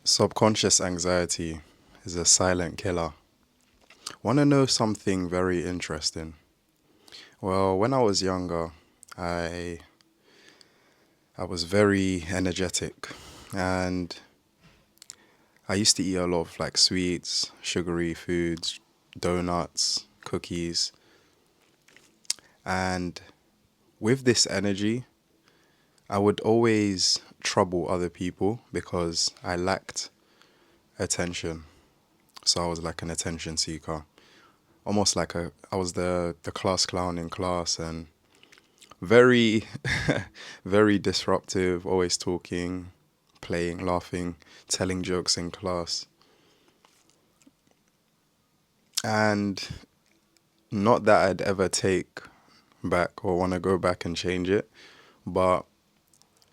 Subconscious anxiety is a silent killer. Want to know something very interesting? Well, when I was younger, I I was very energetic, and I used to eat a lot of like sweets, sugary foods, donuts, cookies, and with this energy, I would always trouble other people because I lacked attention. So I was like an attention seeker, almost like I was the class clown in class, and very very disruptive, always talking, playing, laughing, telling jokes in class. And not that I'd ever take back or want to go back and change it, but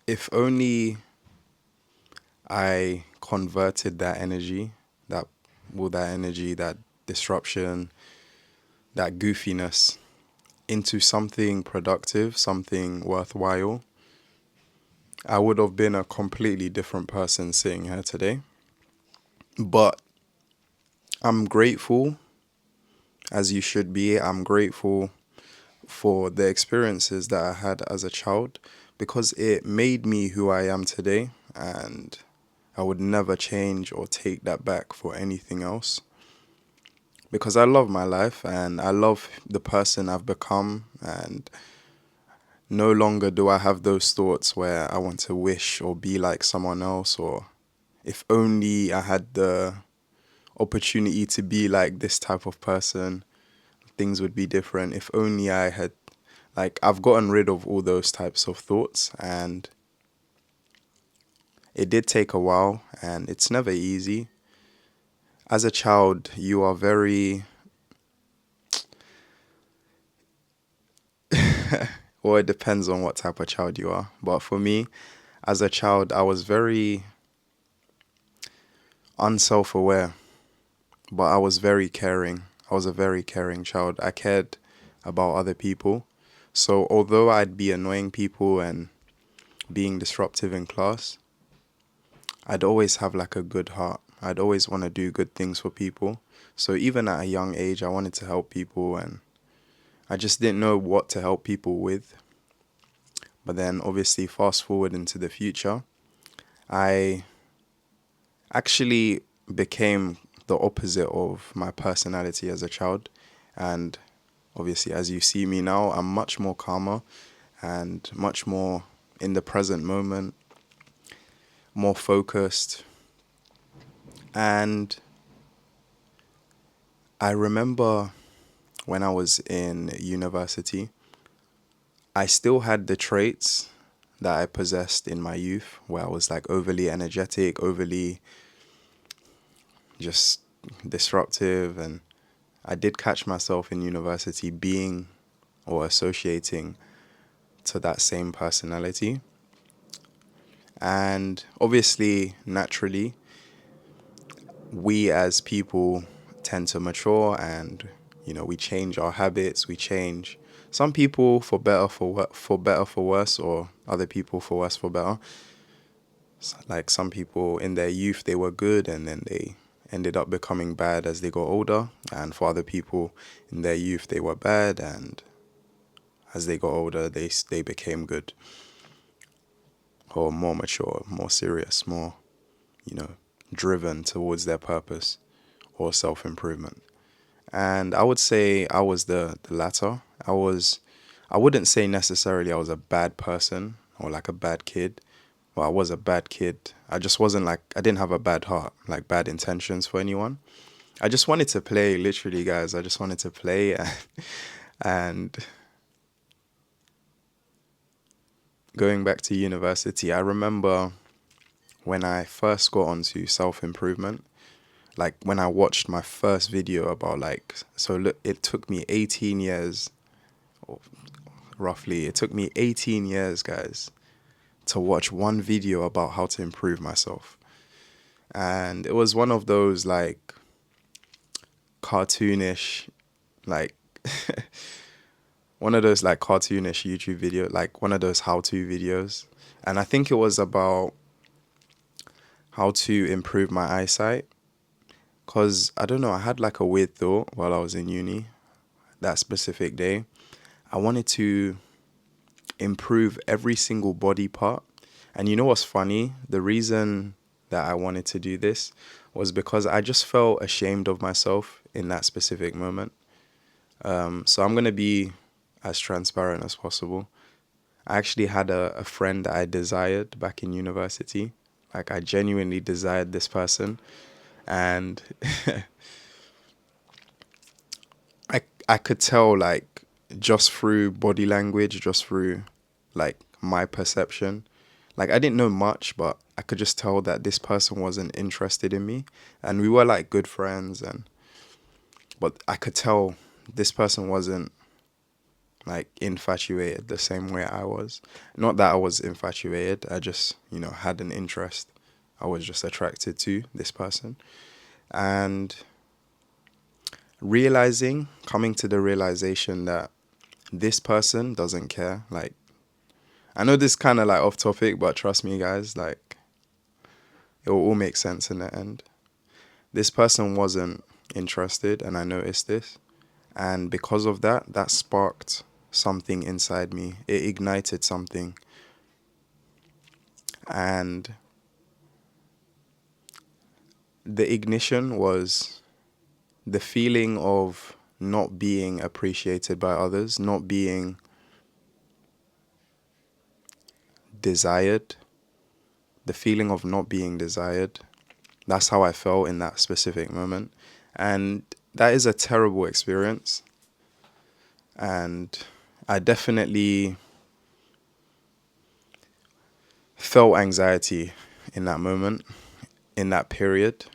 if only I converted that that energy, that disruption, that goofiness into something productive, something worthwhile, I would have been a completely different person sitting here today. But I'm grateful, as you should be. I'm grateful for the experiences that I had as a child because it made me who I am today, and I would never change or take that back for anything else because I love my life and I love the person I've become, and no longer do I have those thoughts where I want to wish or be like someone else, or if only I had the opportunity to be like this type of person, things would be different. If only I had, like, I've gotten rid of all those types of thoughts, and it did take a while, and it's never easy. As a child, you are very, well, it depends on what type of child you are. But for me, as a child, I was very unself aware, but I was very caring. I was a very caring child. I cared about other people. So although I'd be annoying people and being disruptive in class, I'd always have like a good heart. I'd always want to do good things for people. So even at a young age, I wanted to help people, and I just didn't know what to help people with. But then obviously fast forward into the future, I actually became the opposite of my personality as a child. And obviously, as you see me now, I'm much more calmer and much more in the present moment, more focused. And I remember when I was in university, I still had the traits that I possessed in my youth, where I was like overly energetic, overly just disruptive. And I did catch myself in university being or associating to that same personality. And obviously, naturally, we as people tend to mature, and we change our habits, we change. Some people for better, for better, for worse, or other people for worse, for better. Like some people in their youth they were good, and then they ended up becoming bad as they got older, and for other people in their youth they were bad, and as they got older they became good, or more mature, more serious, more you know driven towards their purpose or self-improvement. And I would say I was the latter. I wouldn't say necessarily I was a bad person or like a bad kid. Well, I was a bad kid. I just wasn't like, I didn't have a bad heart, like bad intentions for anyone. I just wanted to play, literally, guys. I just wanted to play. And going back to university, I remember when I first got onto self-improvement, like when I watched my first video about like, so look, it took me 18 years, or roughly, it took me 18 years, guys, to watch one video about how to improve myself. And it was one of those like cartoonish, like one of those like cartoonish YouTube video, like one of those how-to videos. And I think it was about how to improve my eyesight. Because I don't know, I had like a weird thought while I was in uni that specific day. I wanted to improve every single body part. And you know what's funny? The reason that I wanted to do this was because I just felt ashamed of myself in that specific moment. So I'm going to be as transparent as possible. I actually had a friend that I desired back in university. Like, I genuinely desired this person. And I could tell, like, just through body language, just through, like, my perception. Like, I didn't know much, but I could just tell that this person wasn't interested in me. And we were, like, good friends. But I could tell this person wasn't, like, infatuated the same way I was. Not that I was infatuated, I just, had an interest. I was just attracted to this person. And coming to the realization that this person doesn't care. Like, I know this kind of like off topic, but trust me, guys, like, it will all make sense in the end. This person wasn't interested, and I noticed this. And because of that, that sparked something inside me. It ignited something. And the ignition was the feeling of not being appreciated by others, not being desired, the feeling of not being desired. That's how I felt in that specific moment. And that is a terrible experience. And I definitely felt anxiety in that moment, in that period.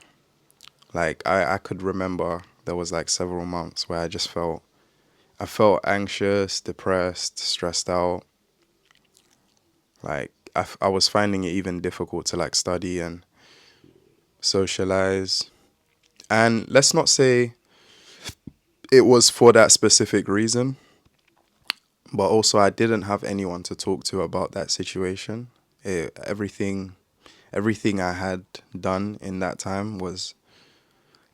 Like, I could remember there was like several months where I felt anxious, depressed, stressed out. Like, I was finding it even difficult to like study and socialize. And let's not say it was for that specific reason, but also I didn't have anyone to talk to about that situation. Everything I had done in that time was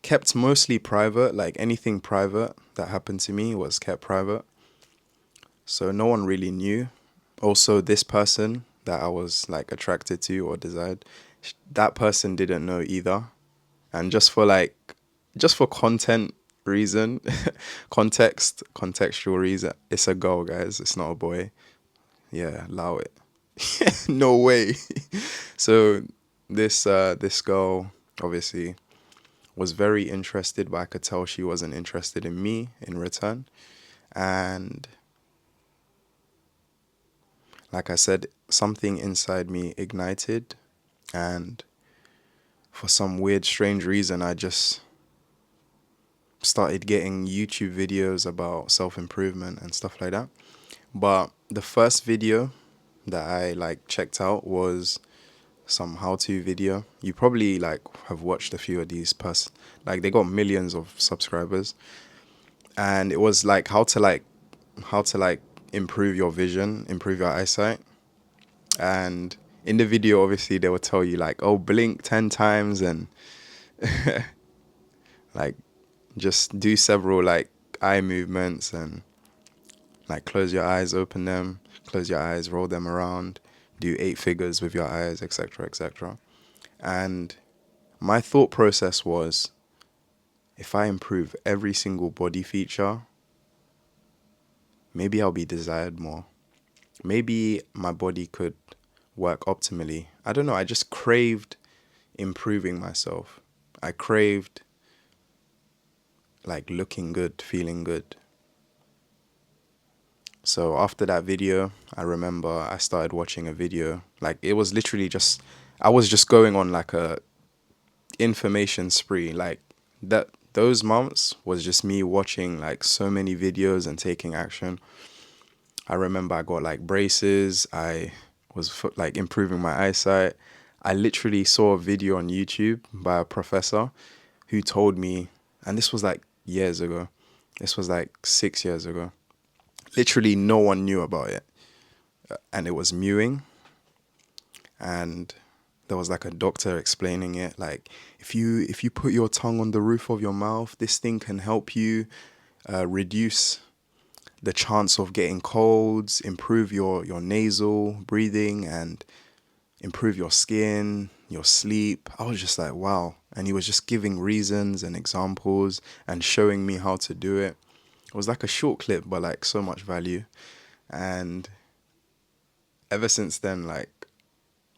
kept mostly private. Like, anything private that happened to me was kept private. So no one really knew. Also, this person that I was like attracted to or desired, that person didn't know either. And just for content reason, contextual reason, it's a girl, guys. It's not a boy. Yeah, allow it. No way. So this girl obviously was very interested, but I could tell she wasn't interested in me in return. And like I said, something inside me ignited, and for some weird, strange reason, I just started getting YouTube videos about self-improvement and stuff like that. But the first video that I like checked out was some how-to video. You probably like have watched a few of these like, they got millions of subscribers, and it was like how to like improve your vision, improve your eyesight. And in the video, obviously, they will tell you like, oh, blink 10 times and like just do several like eye movements and like close your eyes, open them, close your eyes, roll them around, do 8 figures with your eyes, etc., etc. And my thought process was, if I improve every single body feature, maybe I'll be desired more. Maybe my body could work optimally. I don't know, I just craved improving myself. I craved like looking good, feeling good. So after that video, I remember I started watching a video. Like, it was literally just, I was just going on like a information spree. Like, those months was just me watching like so many videos and taking action. I remember I got like braces. I was like improving my eyesight. I literally saw a video on YouTube by a professor who told me, and this was like years ago. This was like 6 years ago. Literally no one knew about it. And it was mewing. And there was like a doctor explaining it, like if you put your tongue on the roof of your mouth, this thing can help you reduce the chance of getting colds, improve your nasal breathing, and improve your skin, your sleep. I was just like, wow. And he was just giving reasons and examples and showing me how to do it. It was like a short clip, but like so much value. And ever since then, like,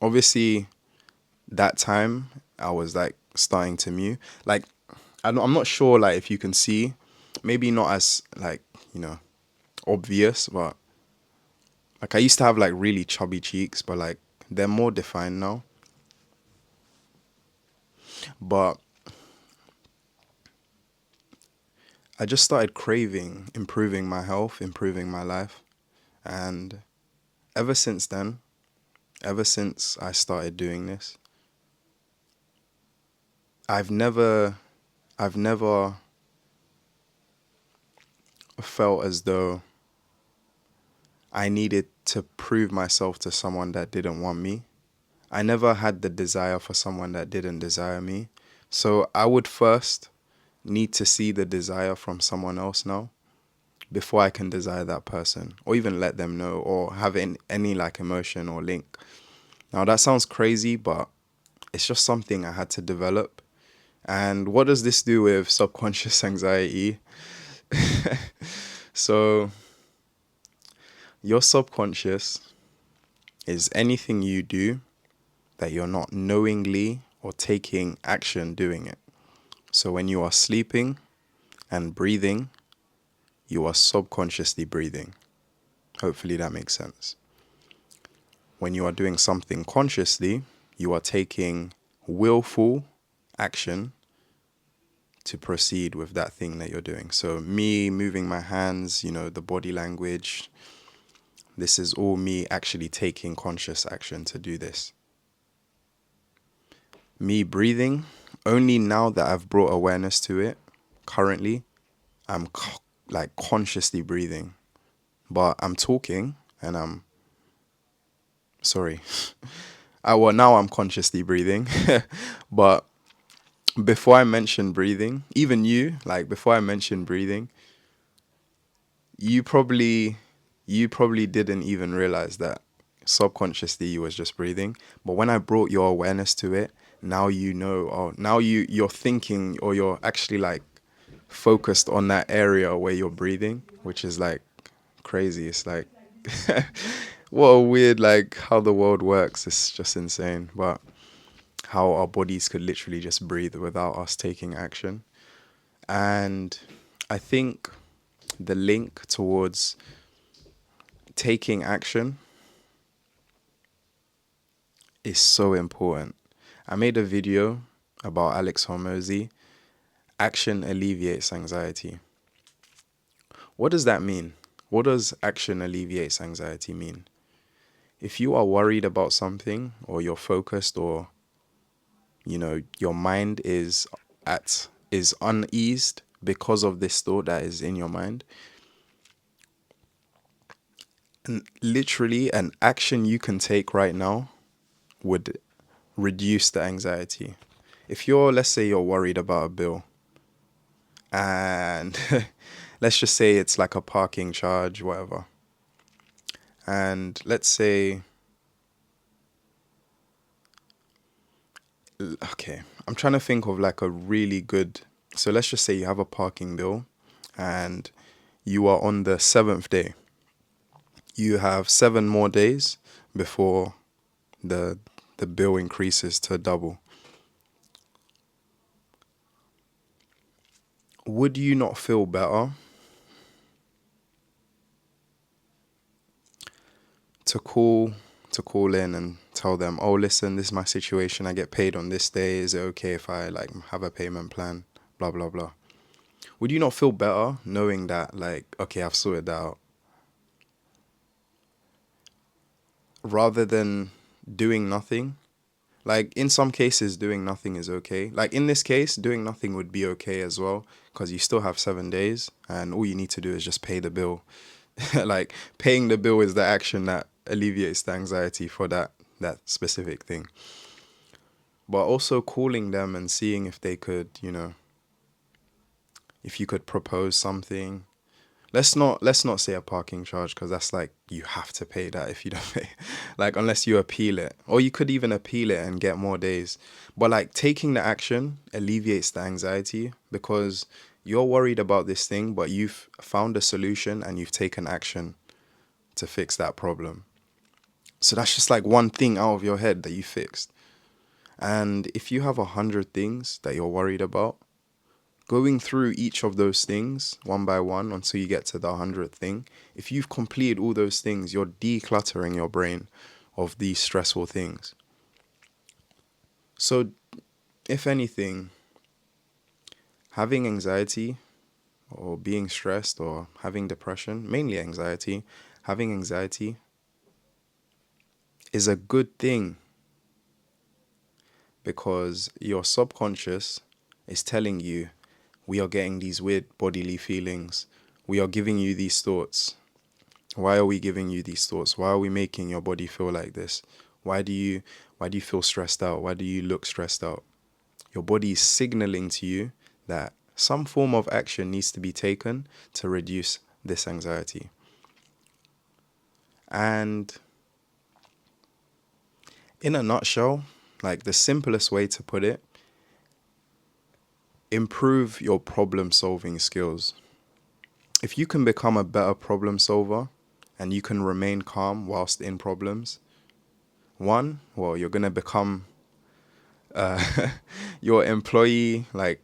obviously that time I was like starting to mew. Like, I'm not sure like if you can see, maybe not as like, you know, obvious, but like I used to have like really chubby cheeks, but like they're more defined now. But I just started craving improving my health, improving my life. And ever since then, ever since I started doing this, I've never I've never felt as though I needed to prove myself to someone that didn't want me. I never had the desire for someone that didn't desire me. So I would first need to see the desire from someone else now before I can desire that person or even let them know or have any like emotion or link. Now that sounds crazy, but it's just something I had to develop. And what does this do with subconscious anxiety? So your subconscious is anything you do that you're not knowingly or taking action doing it. So when you are sleeping and breathing, you are subconsciously breathing. Hopefully that makes sense. When you are doing something consciously, you are taking willful action to proceed with that thing that you're doing. So me moving my hands, you know, the body language, this is all me actually taking conscious action to do this. Me breathing, only now that I've brought awareness to it, currently, I'm like consciously breathing. But I'm talking and I'm sorry. Well, now I'm consciously breathing. But before I mention breathing, even you, like before I mention breathing, you probably didn't even realize that subconsciously you was just breathing. But when I brought your awareness to it, now you know, oh, now you're thinking or you're actually like focused on that area where you're breathing, which is like crazy. It's like what a weird, like how the world works. It's just insane. But how our bodies could literally just breathe without us taking action. And I think the link towards taking action is so important. I made a video about Alex Hormozy. Action alleviates anxiety. What does that mean? What does action alleviates anxiety mean? If you are worried about something or you're focused or you know your mind is uneased because of this thought that is in your mind, and literally an action you can take right now would reduce the anxiety. If you're, let's say you're worried about a bill and let's just say it's like a parking charge, whatever. And let's say, okay, I'm trying to think of like a really good, so let's just say you have a parking bill and you are on the seventh day. You have 7 more days before the the bill increases to double. Would you not feel better to call in and tell them, oh, listen, this is my situation. I get paid on this day. Is it okay if I like have a payment plan? Blah blah blah. Would you not feel better knowing that like, okay, I've sorted that out, rather than doing nothing? Like in some cases, doing nothing is okay. Like in this case, doing nothing would be okay as well because you still have 7 days and all you need to do is just pay the bill. Like paying the bill is the action that alleviates the anxiety for that specific thing. but also calling them and seeing if they could, if you could propose something. Let's not say a parking charge, because that's like you have to pay that if you don't pay. Like, unless you appeal it, or you could even appeal it and get more days. But like, taking the action alleviates the anxiety, because you're worried about this thing, but you've found a solution and you've taken action to fix that problem. So that's just like one thing out of your head that you fixed. And if you have 100 things that you're worried about, going through each of those things one by one until you get to the 100th thing, if you've completed all those things, you're decluttering your brain of these stressful things. So, if anything, having anxiety or being stressed or having depression, mainly anxiety, having anxiety is a good thing, because your subconscious is telling you, we are getting these weird bodily feelings. We are giving you these thoughts. Why are we giving you these thoughts? Why are we making your body feel like this? Why do you feel stressed out? Why do you look stressed out? Your body is signaling to you that some form of action needs to be taken to reduce this anxiety. And in a nutshell, like the simplest way to put it, improve your problem solving skills. If you can become a better problem solver and you can remain calm whilst in problems, well, you're going to become your employee, like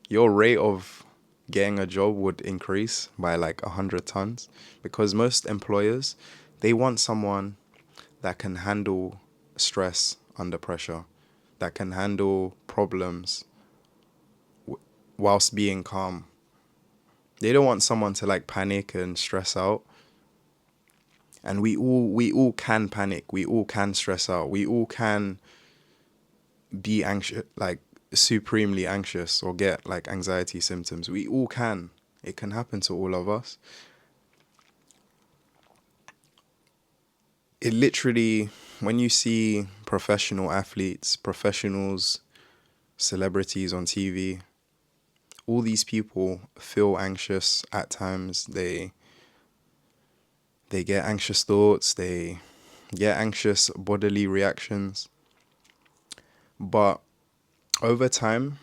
your rate of getting a job would increase by like 100 tons, because most employers, they want someone that can handle stress under pressure, that can handle problems whilst being calm. They don't want someone to like panic and stress out. And we all can panic. We all can stress out. We all can be anxious, like supremely anxious, or get like anxiety symptoms. We all can. It can happen to all of us. It literally, when you see professional athletes, professionals, celebrities on TV, all these people feel anxious at times. They get anxious thoughts, they get anxious bodily reactions. But over time,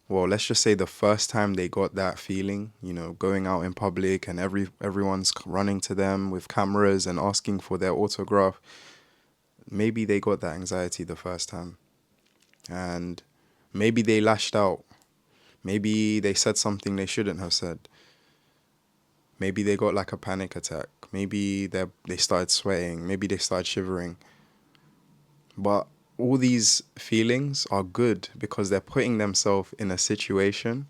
well, let's just say the first time they got that feeling, going out in public and everyone's running to them with cameras and asking for their autograph, maybe they got that anxiety the first time. And maybe they lashed out. Maybe they said something they shouldn't have said. Maybe they got like a panic attack. Maybe they started sweating. Maybe they started shivering. But all these feelings are good, because they're putting themselves in a situation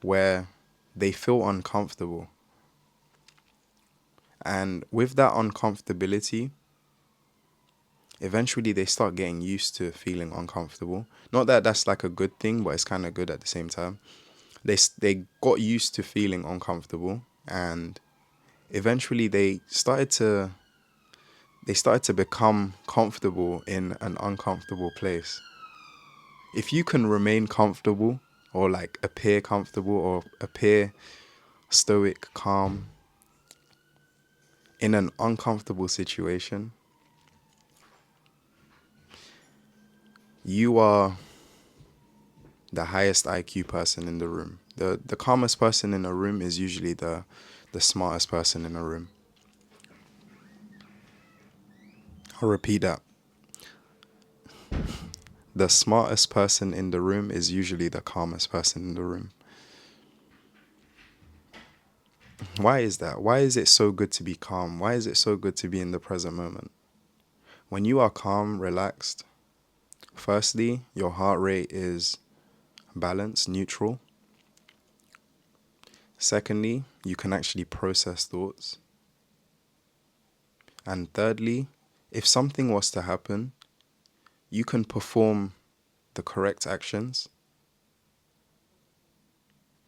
where they feel uncomfortable. And with that uncomfortability, eventually they start getting used to feeling uncomfortable. Not that that's like a good thing, but it's kind of good at the same time. They got used to feeling uncomfortable, and eventually they started to become comfortable in an uncomfortable place. If you can remain comfortable, or like appear comfortable, or appear stoic, calm in an uncomfortable situation, you are the highest IQ person in the room. The calmest person in a room is usually the smartest person in a room. I'll repeat that. The smartest person in the room is usually the calmest person in the room. Why is that? Why is it so good to be calm? Why is it so good to be in the present moment? When you are calm, relaxed, firstly, your heart rate is balanced, neutral. Secondly, you can actually process thoughts. And thirdly, if something was to happen, you can perform the correct actions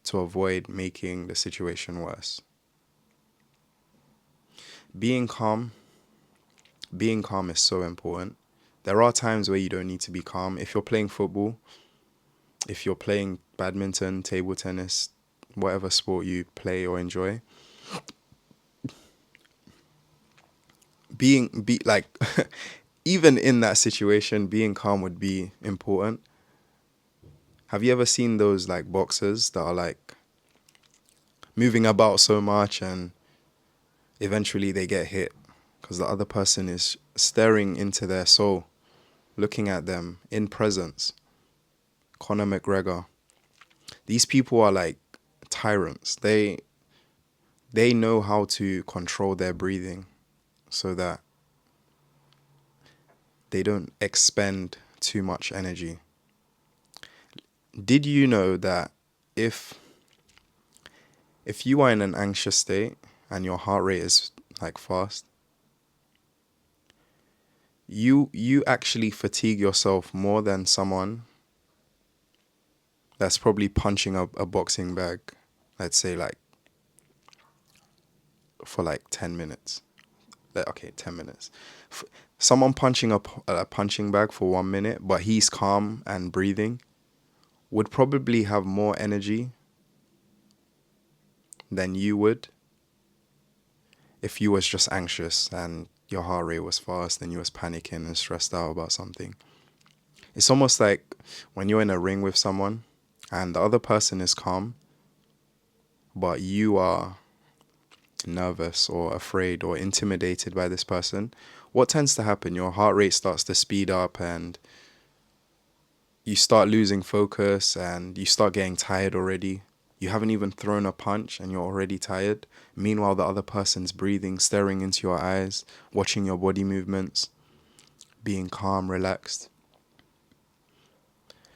to avoid making the situation worse. Being calm, being calm is so important, There are times where you don't need to be calm. If you're playing football, if you're playing badminton, table tennis, whatever sport you play or enjoy, be like even in that situation, being calm would be important. Have you ever seen those like boxers that are like moving about so much and eventually they get hit because the other person is staring into their soul, looking at them in presence? Conor McGregor. These people are like tyrants. They know how to control their breathing so that they don't expend too much energy. Did you know that if you are in an anxious state and your heart rate is like fast, you actually fatigue yourself more than someone that's probably punching up a boxing bag, let's say like for like 10 minutes. Okay, 10 minutes. Someone punching up a punching bag for 1 minute, but he's calm and breathing, would probably have more energy than you would if you was just anxious and your heart rate was fast and you was panicking and stressed out about something. It's almost like when you're in a ring with someone and the other person is calm, but you are nervous or afraid or intimidated by this person. What tends to happen? Your heart rate starts to speed up and you start losing focus and you start getting tired already. You haven't even thrown a punch and you're already tired. Meanwhile, the other person's breathing, staring into your eyes, watching your body movements, being calm, relaxed,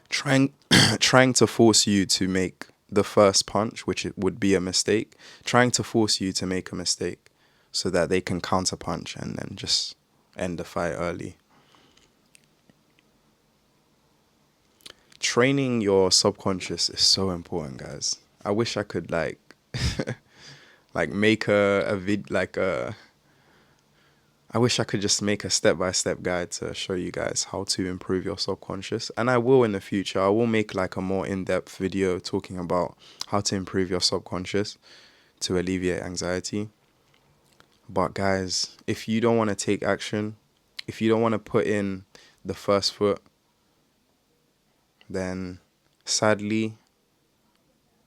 trying trying to force you to make the first punch, which it would be a mistake, trying to force you to make a mistake so that they can counter punch and then just end the fight early. Training your subconscious is so important, guys. I wish I could like like make a vid like a I wish I could just make a step-by-step guide to show you guys how to improve your subconscious. And I will in the future. I will make like a more in-depth video talking about how to improve your subconscious to alleviate anxiety. But guys, if you don't want to take action, if you don't want to put in the first foot, then sadly,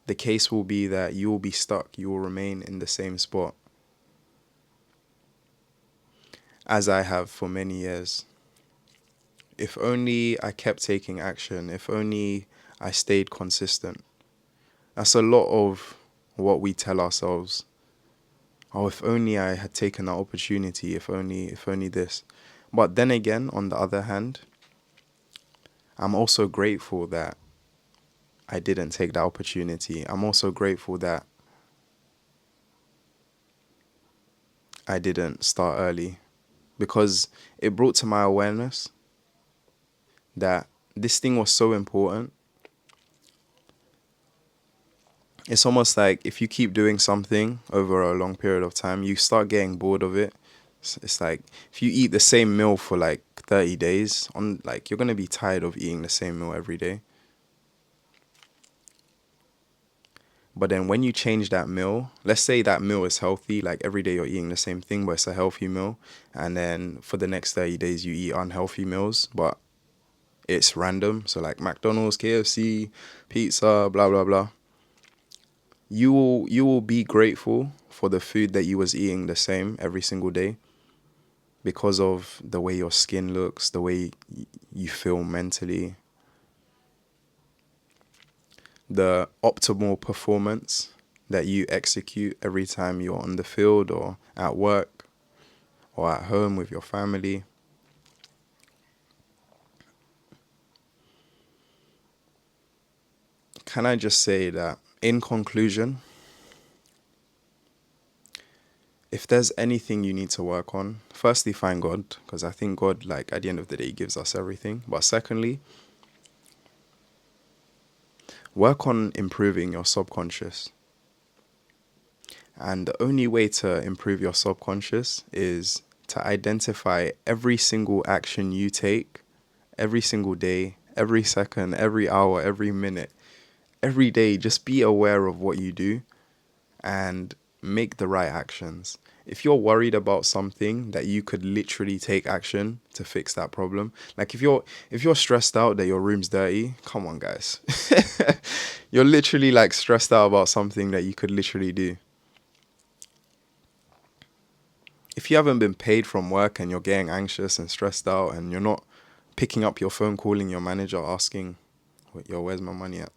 the case will be that you will be stuck. You will remain in the same spot, as I have for many years. If only I kept taking action, if only I stayed consistent. That's a lot of what we tell ourselves. Oh, if only I had taken that opportunity, if only this. But then again, on the other hand, I'm also grateful that I didn't take that opportunity. I'm also grateful that I didn't start early, because it brought to my awareness that this thing was so important. It's almost like if you keep doing something over a long period of time, you start getting bored of it. It's like if you eat the same meal for like 30 days, you're going to be tired of eating the same meal every day. But then when you change that meal, let's say that meal is healthy, like every day you're eating the same thing, but it's a healthy meal. And then for the next 30 days, you eat unhealthy meals, but it's random. So like McDonald's, KFC, pizza, blah, blah, blah. You will be grateful for the food that you was eating the same every single day because of the way your skin looks, the way you feel mentally, the optimal performance that you execute every time you're on the field or at work or at home with your family. Can I just say that in conclusion, if there's anything you need to work on, firstly, find God, because I think God, like, at the end of the day, gives us everything. But secondly, work on improving your subconscious. And the only way to improve your subconscious is to identify every single action you take, every single day, every second, every hour, every minute, every day. Just be aware of what you do and make the right actions. If you're worried about something that you could literally take action to fix that problem, like if you're stressed out that your room's dirty, come on guys. You're literally like stressed out about something that you could literally do. If you haven't been paid from work and you're getting anxious and stressed out and you're not picking up your phone, calling your manager, asking, yo, where's my money at?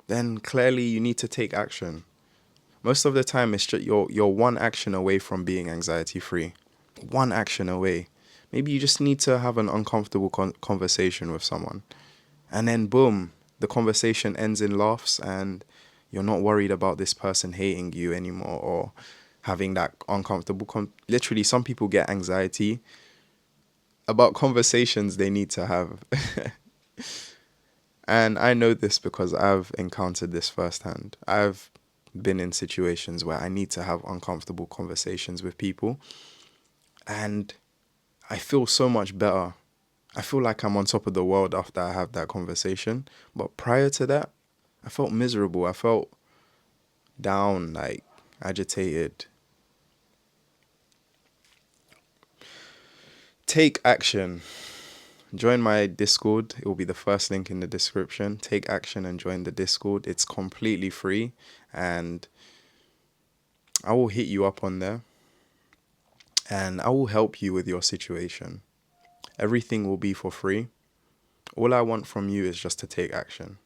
Then clearly you need to take action. Most of the time, it's just you're one action away from being anxiety free. One action away. Maybe you just need to have an uncomfortable conversation with someone. And then boom, the conversation ends in laughs and you're not worried about this person hating you anymore or having that uncomfortable literally, some people get anxiety about conversations they need to have. And I know this because I've encountered this firsthand. I've been in situations where I need to have uncomfortable conversations with people and I feel so much better. I feel like I'm on top of the world after I have that conversation. But prior to that, I felt miserable. I felt down, like agitated. Take action. Join my Discord. It will be the first link in the description. Take action and join the Discord. It's completely free and I will hit you up on there and I will help you with your situation. Everything will be for free. All I want from you is just to take action.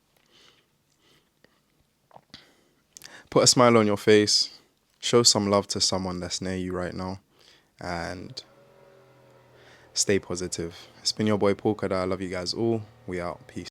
Put a smile on your face. Show some love to someone that's near you right now. And stay positive. It's been your boy Paul Khadar. I love you guys all. We out. Peace.